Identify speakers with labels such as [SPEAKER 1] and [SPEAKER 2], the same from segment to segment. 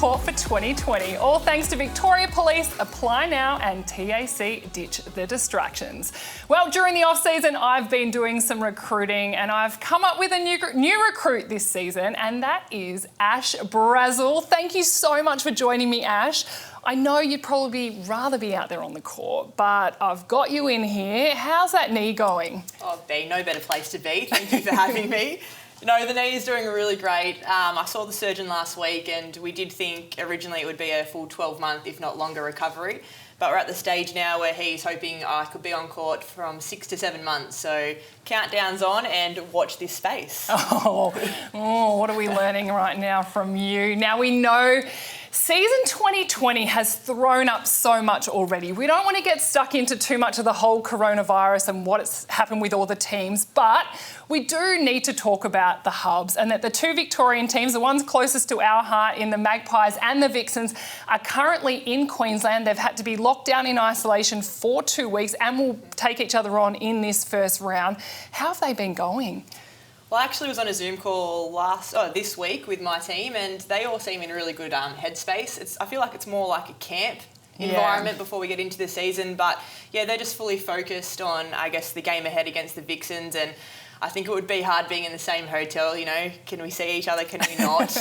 [SPEAKER 1] court for 2020. All thanks to Victoria Police. Apply now and TAC ditch the distractions. Well, during the off-season, I've been doing some recruiting and I've come up with a new recruit this season, and that is Ash Brazill. Thank you so much for joining me, Ash. I know you'd probably rather be out there on the court, but I've got you in here. How's that knee going?
[SPEAKER 2] Oh, B, no better place to be. Thank you for having me. No, the knee is doing really great. I saw the surgeon last week and we did think originally it would be a full 12-month, if not longer, recovery. But we're at the stage now where he's hoping I could be on court from 6 to 7 months. So countdown's on and watch this space. Oh,
[SPEAKER 1] what are we learning right now from you? Now we know season 2020 has thrown up so much already. We don't want to get stuck into too much of the whole coronavirus and what's happened with all the teams, but we do need to talk about the hubs, and that the two Victorian teams, the ones closest to our heart in the Magpies and the Vixens, are currently in Queensland. They've had to be locked down in isolation for 2 weeks and will take each other on in this first round. How have they been going?
[SPEAKER 2] Well, I actually was on a Zoom call this week with my team, and they all seem in really good headspace. I feel like it's more like a camp environment before we get into the season, but yeah, they're just fully focused on, I guess, the game ahead against the Vixens, and I think it would be hard being in the same hotel, you know, can we see each other, can we not?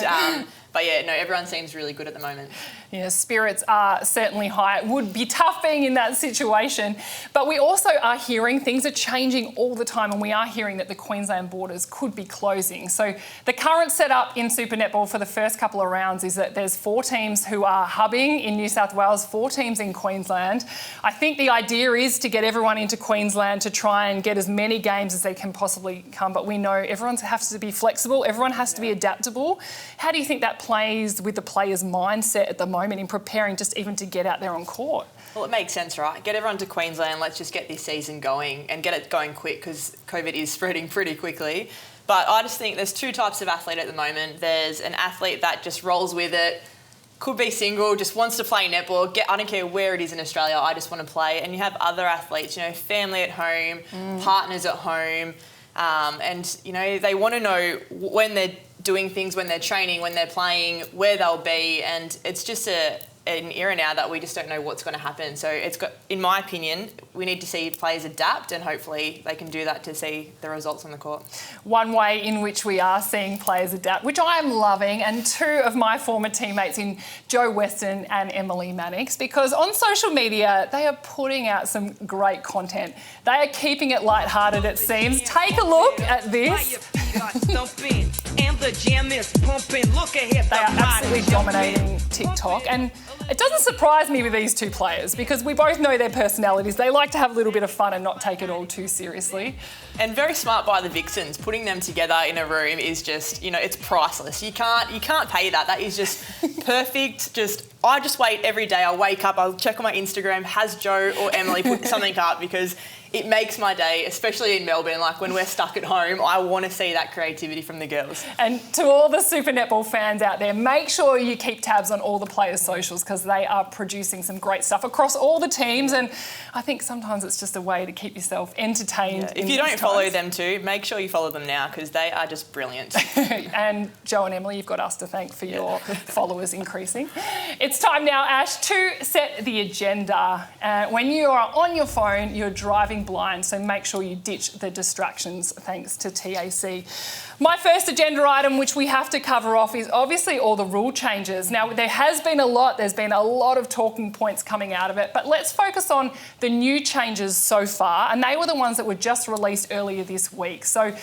[SPEAKER 2] But yeah, no, everyone seems really good at the moment.
[SPEAKER 1] Yeah, spirits are certainly high. It would be tough being in that situation. But we also are hearing things are changing all the time, and we are hearing that the Queensland borders could be closing. So the current setup in Super Netball for the first couple of rounds is that there's 4 teams who are hubbing in New South Wales, 4 teams in Queensland. I think the idea is to get everyone into Queensland to try and get as many games as they can possibly come. But we know everyone has to be flexible, everyone has to be adaptable. How do you think that plays with the players' mindset at the moment in preparing just even to get out there on court?
[SPEAKER 2] Well, it makes sense, right? Get everyone to Queensland, let's just get this season going and get it going quick, because COVID is spreading pretty quickly. But I just think there's 2 types of athlete at the moment. There's an athlete that just rolls with it, could be single, just wants to play netball. I don't care where it is in Australia, I just want to play. And you have other athletes, you know, family at home, partners at home, and, you know, they want to know when they're doing things, when they're training, when they're playing, where they'll be, and it's just an era now that we just don't know what's going to happen. So in my opinion, we need to see players adapt, and hopefully they can do that to see the results on the court.
[SPEAKER 1] One way in which we are seeing players adapt, which I am loving, and 2 of my former teammates in Weston and Emily Mannix, because on social media they are putting out some great content. They are keeping it lighthearted, it seems. Take a look at this. They are absolutely dominating TikTok, and it doesn't surprise me with these 2 players, because we both know their personalities. They like to have a little bit of fun and not take it all too seriously.
[SPEAKER 2] And very smart by the Vixens. Putting them together in a room is just, you know, it's priceless. You can't pay that. That is just perfect. I just wait every day. I'll wake up, I'll check on my Instagram, has Joe or Emily put something up, because it makes my day, especially in Melbourne. Like when we're stuck at home, I want to see that creativity from the girls.
[SPEAKER 1] And to all the Super Netball fans out there, make sure you keep tabs on all the players' socials, because they are producing some great stuff across all the teams. And I think sometimes it's just a way to keep yourself entertained.
[SPEAKER 2] Yeah. If you don't follow them too, make sure you follow them now, because they are just brilliant.
[SPEAKER 1] And Joe and Emily, you've got us to thank for your followers increasing. It's time now, Ash, to set the agenda. When you are on your phone, you're driving blind, so make sure you ditch the distractions thanks to TAC. My first agenda item, which we have to cover off, is obviously all the rule changes. Now, there's been a lot of talking points coming out of it, but let's focus on the new changes so far, and they were the ones that were just released earlier this week. So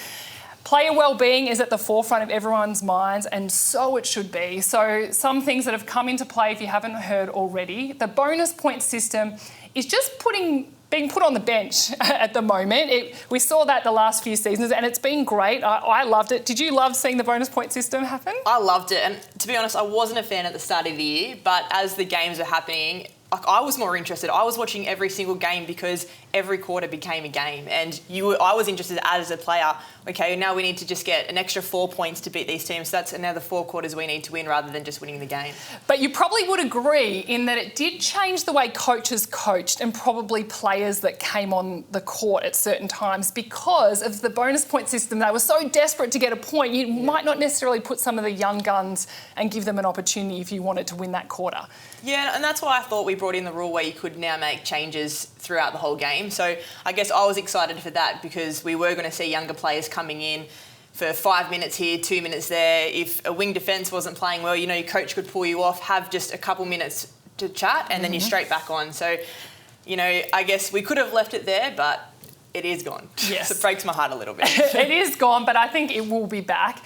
[SPEAKER 1] player wellbeing is at the forefront of everyone's minds, and so it should be. So some things that have come into play, if you haven't heard already, the bonus point system is just being put on the bench at the moment. We saw that the last few seasons, and it's been great. I loved it. Did you love seeing the bonus point system happen?
[SPEAKER 2] I loved it, and to be honest, I wasn't a fan at the start of the year, but as the games were happening, I was more interested. I was watching every single game because every quarter became a game. And I was interested as a player, okay, now we need to just get an extra 4 points to beat these teams. So that's another 4 quarters we need to win rather than just winning the game.
[SPEAKER 1] But you probably would agree in that it did change the way coaches coached and probably players that came on the court at certain times because of the bonus point system. They were so desperate to get a point, you might not necessarily put some of the young guns and give them an opportunity if you wanted to win that quarter.
[SPEAKER 2] Yeah, and that's why I thought we brought in the rule where you could now make changes throughout the whole game. So I guess I was excited for that because we were going to see younger players coming in for 5 minutes here, 2 minutes there. If a wing defence wasn't playing well, your coach could pull you off, have just a couple minutes to chat, and then you're straight back on. So, I guess we could have left it there, but it is gone.
[SPEAKER 1] Yes.
[SPEAKER 2] So it breaks my heart a little bit.
[SPEAKER 1] It is gone, but I think it will be back.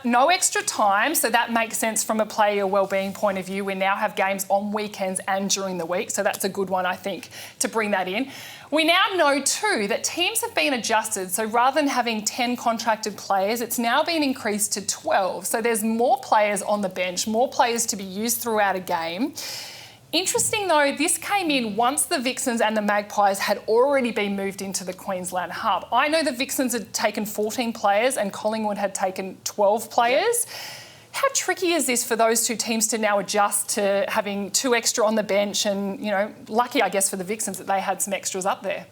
[SPEAKER 1] No extra time, so that makes sense from a player wellbeing point of view. We now have games on weekends and during the week, so that's a good one, I think, to bring that in. We now know too that teams have been adjusted, so rather than having 10 contracted players, it's now been increased to 12. So there's more players on the bench, more players to be used throughout a game. Interesting though, this came in once the Vixens and the Magpies had already been moved into the Queensland Hub. I know the Vixens had taken 14 players and Collingwood had taken 12 players. How tricky is this for those two teams to now adjust to having 2 extra on the bench and, lucky I guess for the Vixens that they had some extras up there?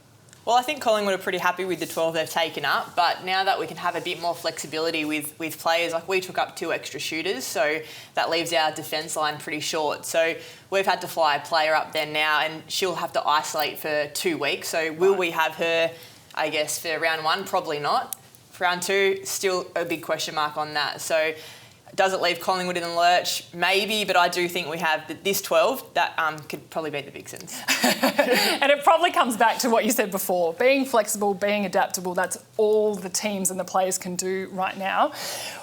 [SPEAKER 2] Well, I think Collingwood are pretty happy with the 12 they've taken up, but now that we can have a bit more flexibility with players, like we took up 2 extra shooters, so that leaves our defence line pretty short. So we've had to fly a player up there now and she'll have to isolate for 2 weeks. So will we have her, I guess, for round 1? Probably not. For round 2, still a big question mark on that. So does it leave Collingwood in the lurch? Maybe, but I do think we have this 12 that could probably beat the Vixens.
[SPEAKER 1] And it probably comes back to what you said before. Being flexible, being adaptable, that's all the teams and the players can do right now.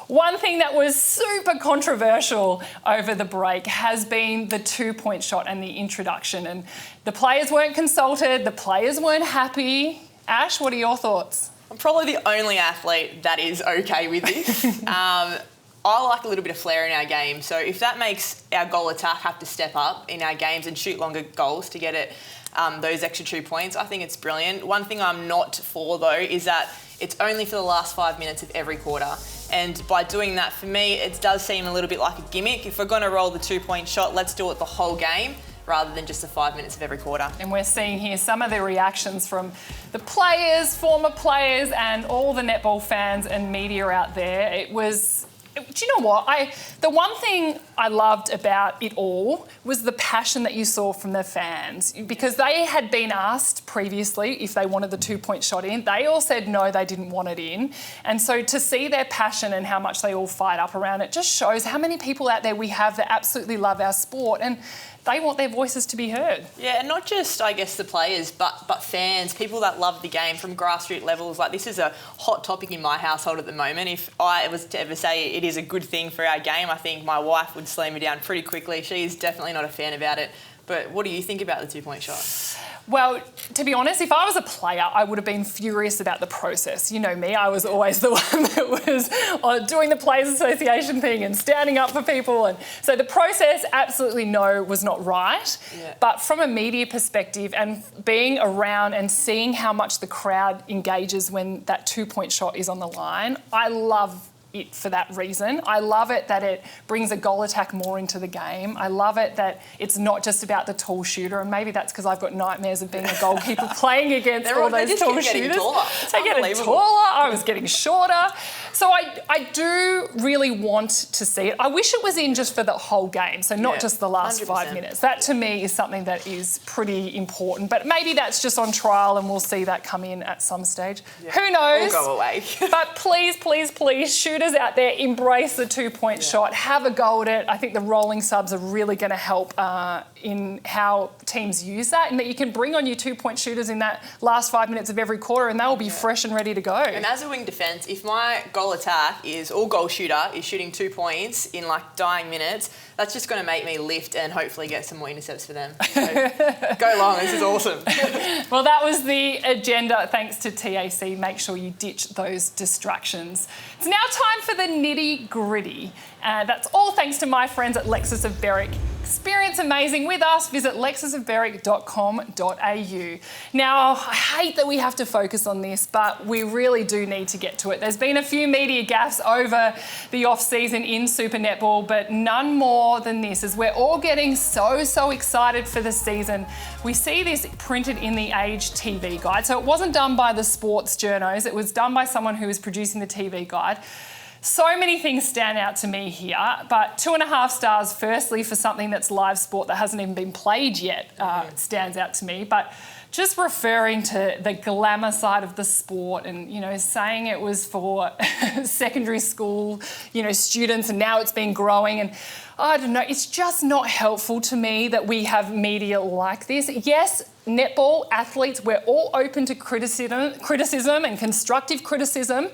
[SPEAKER 1] One thing that was super controversial over the break has been the 2-point shot and the introduction. And the players weren't consulted, the players weren't happy. Ash, what are your thoughts?
[SPEAKER 2] I'm probably the only athlete that is okay with this. I like a little bit of flair in our game. So if that makes our goal attack have to step up in our games and shoot longer goals to get it those extra 2 points, I think it's brilliant. One thing I'm not for, though, is that it's only for the last 5 minutes of every quarter. And by doing that, for me, it does seem a little bit like a gimmick. If we're going to roll the 2-point shot, let's do it the whole game rather than just the 5 minutes of every quarter.
[SPEAKER 1] And we're seeing here some of the reactions from the players, former players, and all the netball fans and media out there. It was... Do you know what? The one thing I loved about it all was the passion that you saw from the fans, because they had been asked previously if they wanted the 2-point shot in. They all said no, they didn't want it in. And so to see their passion and how much they all fight up around it just shows how many people out there we have that absolutely love our sport and they want their voices to be heard.
[SPEAKER 2] Yeah, and not just, I guess, the players, but fans, people that love the game from grassroots levels. Like, this is a hot topic in my household at the moment. If I was to ever say it is a good thing for our game, I think my wife would slow me down pretty quickly. She's definitely not a fan about it. But what do you think about the 2-point shot?
[SPEAKER 1] Well, to be honest, if I was a player, I would have been furious about the process. You know me, I was always the one that was doing the Players Association thing and standing up for people. And so the process, absolutely no, was not right. Yeah. But from a media perspective and being around and seeing how much the crowd engages when that 2-point shot is on the line, I love it for that reason. I love it that it brings a goal attack more into the game. I love it that it's not just about the tall shooter, and maybe that's because I've got nightmares of being a goalkeeper playing against all those tall shooters. They're getting taller. I was getting shorter. So I do really want to see it. I wish it was in just for the whole game, so not just the last 100%. 5 minutes. That to me is something that is pretty important, but maybe that's just on trial and we'll see that come in at some stage. Yeah. Who knows?
[SPEAKER 2] We'll go away.
[SPEAKER 1] But please, please, please, shooters out there, embrace the 2-point shot. Have a go at it. I think the rolling subs are really going to help in how teams use that, and that you can bring on your 2-point shooters in that last 5 minutes of every quarter and they'll be fresh and ready to go.
[SPEAKER 2] And as a wing defence, if my goal attack is, or goal shooter is shooting 2 points in like dying minutes, that's just going to make me lift and hopefully get some more intercepts for them. So go long, this is awesome.
[SPEAKER 1] Well, that was the agenda thanks to TAC. Make sure you ditch those distractions. It's now time for the nitty gritty. That's all thanks to my friends at Lexus of Berwick. Experience amazing with us. Visit lexusofberwick.com.au. Now, I hate that we have to focus on this, but we really do need to get to it. There's been a few media gaffes over the off-season in Super Netball, but none more than this, as we're all getting so excited for the season. We see this printed in the Age TV guide. So it wasn't done by the sports journos, it was done by someone who was producing the TV guide. So many things stand out to me here, but 2.5 stars firstly for something that's live sport that hasn't even been played yet stands out to me. But just referring to the glamour side of the sport and, you know, saying it was for secondary school, you know, students, and now it's been growing, and I don't know, it's just not helpful to me that we have media like this. Yes, netball athletes, we're all open to criticism and constructive criticism,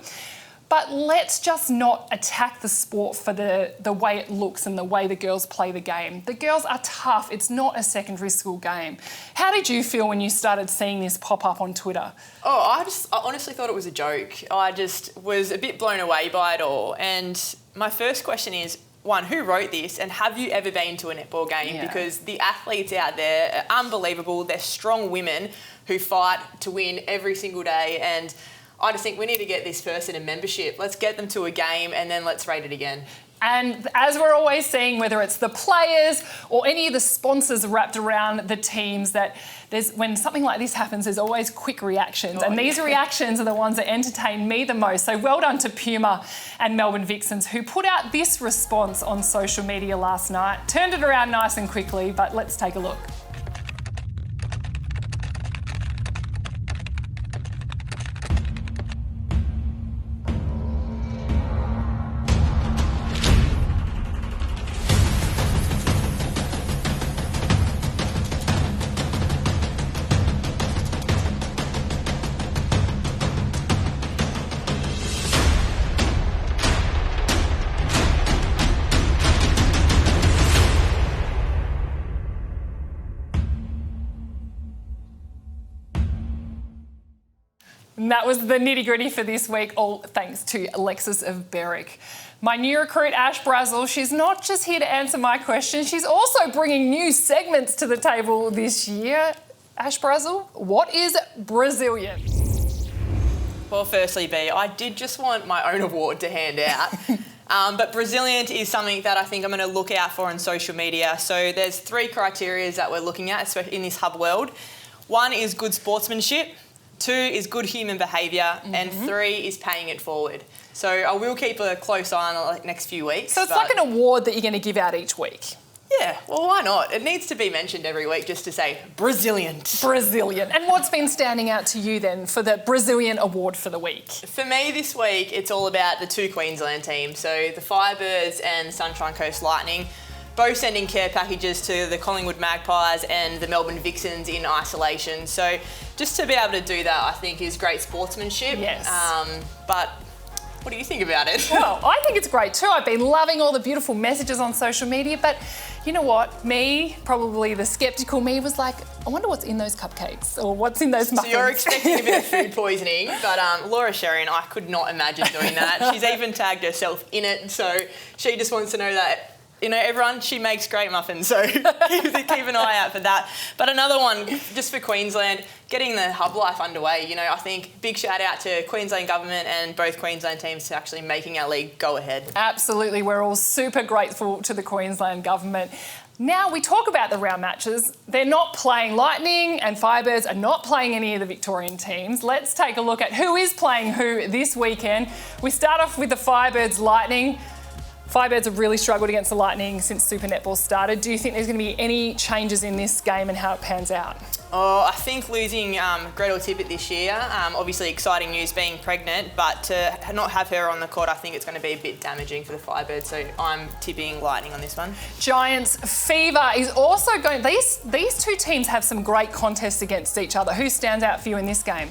[SPEAKER 1] but let's just not attack the sport for the way it looks and the way the girls play the game. The girls are tough. It's not a secondary school game. How did you feel when you started seeing this pop up on Twitter?
[SPEAKER 2] Oh, I honestly thought it was a joke. I just was a bit blown away by it all. And my first question is, one, who wrote this, and have you ever been to a netball game?
[SPEAKER 1] Yeah.
[SPEAKER 2] Because the athletes out there are unbelievable. They're strong women who fight to win every single day, and I just think we need to get this person a membership. Let's get them to a game and then let's rate it again.
[SPEAKER 1] And as we're always seeing, whether it's the players or any of the sponsors wrapped around the teams, that when something like this happens, there's always quick reactions. And these reactions are the ones that entertain me the most. So well done to Puma and Melbourne Vixens, who put out this response on social media last night. Turned it around nice and quickly, but let's take a look. And that was the Nitty Gritty for this week, all thanks to Alexis of Berwick. My new recruit, Ash Brazill, she's not just here to answer my questions, she's also bringing new segments to the table this year. Ash Brazill, what is Brazilliant?
[SPEAKER 2] Well, firstly, B, I did just want my own award to hand out. But Brazilliant is something that I think I'm going to look out for on social media. So there's 3 criteria that we're looking at, especially in this hub world. 1 is good sportsmanship. 2 is good human behaviour, and 3 is paying it forward. So I will keep a close eye on the next few weeks.
[SPEAKER 1] So it's like an award that you're going to give out each week.
[SPEAKER 2] Yeah, well, why not? It needs to be mentioned every week just to say Brazilliant.
[SPEAKER 1] Brazilliant. And what's been standing out to you then for the Brazilliant award for the week?
[SPEAKER 2] For me this week, it's all about the 2 Queensland teams. So the Firebirds and Sunshine Coast Lightning, both sending care packages to the Collingwood Magpies and the Melbourne Vixens in isolation. So just to be able to do that, I think, is great sportsmanship.
[SPEAKER 1] Yes.
[SPEAKER 2] But what do you think about it?
[SPEAKER 1] Well, I think it's great too. I've been loving all the beautiful messages on social media, but you know what? Me, probably the sceptical me, was like, I wonder what's in those cupcakes or what's in those muffins.
[SPEAKER 2] So you're expecting a bit of food poisoning, but Laura Sherry and I could not imagine doing that. She's even tagged herself in it, so she just wants to know that, you know, everyone, she makes great muffins, so keep an eye out for that. But another one, just for Queensland, getting the hub life underway. You know, I think big shout out to Queensland government and both Queensland teams to actually making our league go ahead. Absolutely,
[SPEAKER 1] we're all super grateful to the Queensland government. Now we talk about the round matches. They're not playing. Lightning and Firebirds are not playing any of the Victorian teams. Let's take a look at who is playing who this weekend. We start off with the Firebirds Lightning. Firebirds have really struggled against the Lightning since Super Netball started. Do you think there's going to be any changes in this game and how it pans out?
[SPEAKER 2] Oh, I think losing Gretel Tippett this year, obviously exciting news being pregnant, but to not have her on the court, I think it's going to be a bit damaging for the Firebirds, so I'm tipping Lightning on this one.
[SPEAKER 1] Giants Fever is also going... These 2 teams have some great contests against each other. Who stands out for you in this game?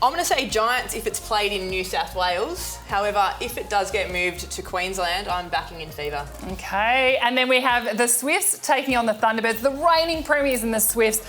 [SPEAKER 2] I'm going to say Giants if it's played in New South Wales. However, if it does get moved to Queensland, I'm backing in Fever.
[SPEAKER 1] Okay, and then we have the Swifts taking on the Thunderbirds, the reigning premiers in the Swifts.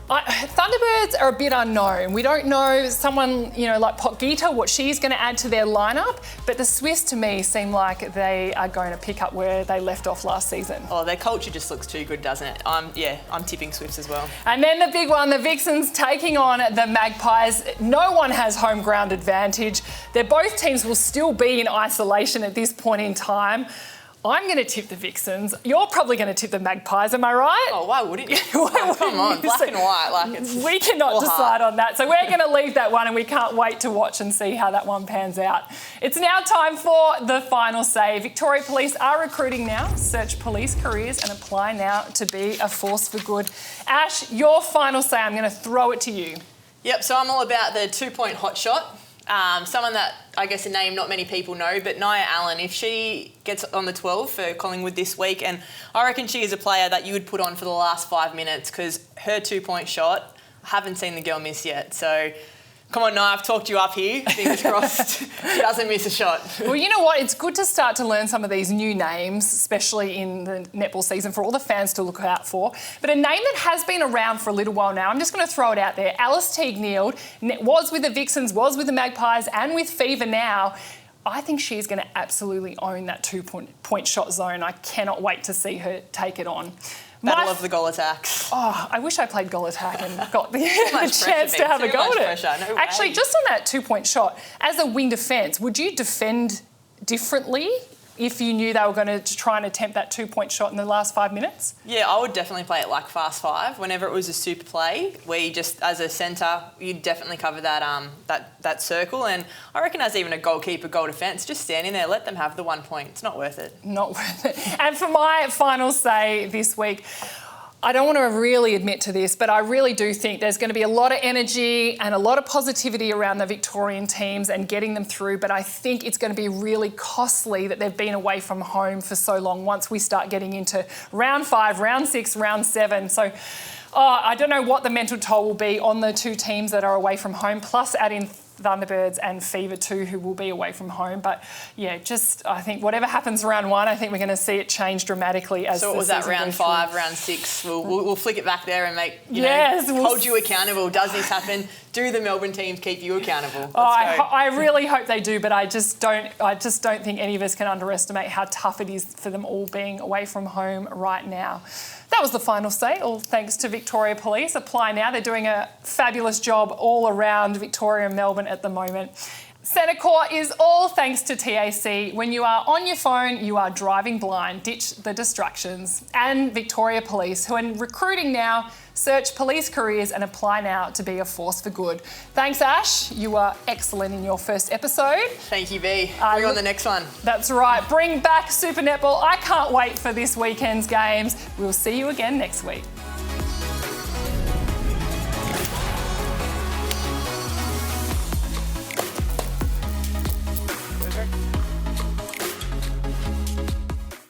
[SPEAKER 1] Thunderbirds are a bit unknown. We don't know someone, like Potgieter, what she's going to add to their lineup, but the Swifts to me seem like they are going to pick up where they left off last season.
[SPEAKER 2] Oh, their culture just looks too good, doesn't it? I'm tipping Swifts as well.
[SPEAKER 1] And then the big one, the Vixens taking on the Magpies. No one has home ground advantage. Both teams will still be in isolation at this point in time. I'm going to tip the Vixens. You're probably going to tip the Magpies, am I right?
[SPEAKER 2] Oh, why wouldn't you? Come on, black and white.
[SPEAKER 1] We cannot decide on that. So we're going to leave that one and we can't wait to watch and see how that one pans out. It's now time for the final say. Victoria Police are recruiting now. Search police careers and apply now to be a force for good. Ash, your final say. I'm going to throw it to you.
[SPEAKER 2] Yep, so I'm all about the 2-point hot shot. Someone that, I guess, a name not many people know, but Nia Allen, if she gets on the 12 for Collingwood this week, and I reckon she is a player that you would put on for the last 5 minutes because her 2-point shot, I haven't seen the girl miss yet. So, come on, Nia, I've talked you up here. Fingers crossed she doesn't miss a shot.
[SPEAKER 1] Well, you know what? It's good to start to learn some of these new names, especially in the netball season, for all the fans to look out for. But a name that has been around for a little while now, I'm just going to throw it out there. Alice Teague-Neald was with the Vixens, was with the Magpies and with Fever now. I think she's going to absolutely own that 2-point shot zone. I cannot wait to see her take it on.
[SPEAKER 2] Battle of the goal attacks.
[SPEAKER 1] Oh, I wish I played goal attack and got the chance to have a go at it.
[SPEAKER 2] No
[SPEAKER 1] Actually, just on that 2-point shot, as a wing defence, would you defend differently if you knew they were going to try and attempt that 2-point shot in the last 5 minutes?
[SPEAKER 2] Yeah, I would definitely play it like fast 5. Whenever it was a super play, where you just, as a centre, you'd definitely cover that circle. And I reckon as even a goalkeeper, goal defence, just standing there, let them have the 1 point. It's not worth it.
[SPEAKER 1] Not worth it. And for my final say this week, I don't want to really admit to this, but I really do think there's going to be a lot of energy and a lot of positivity around the Victorian teams and getting them through, but I think it's going to be really costly that they've been away from home for so long once we start getting into round 5, round 6, round 7. So I don't know what the mental toll will be on the two teams that are away from home, plus add in Thunderbirds and Fever too, who will be away from home. But yeah, I think whatever happens round 1, I think we're going to see it change dramatically as
[SPEAKER 2] so
[SPEAKER 1] the
[SPEAKER 2] was that
[SPEAKER 1] season
[SPEAKER 2] round
[SPEAKER 1] goes
[SPEAKER 2] 5,
[SPEAKER 1] through.
[SPEAKER 2] round 6? We'll flick it back there and make
[SPEAKER 1] we'll
[SPEAKER 2] hold you accountable. Does this happen? Do the Melbourne teams keep you accountable?
[SPEAKER 1] I really hope they do, but I just don't think any of us can underestimate how tough it is for them all being away from home right now. That was the final say, all thanks to Victoria Police. Apply now. They're doing a fabulous job all around Victoria and Melbourne at the moment. Centre Court is all thanks to TAC. When you are on your phone, you are driving blind. Ditch the distractions. And Victoria Police, who are recruiting now. Search police careers and apply now to be a force for good. Thanks, Ash. You were excellent in your first episode.
[SPEAKER 2] Thank you, B. Bring on the next one.
[SPEAKER 1] That's right. Bring back Super Netball. I can't wait for this weekend's games. We'll see you again next week.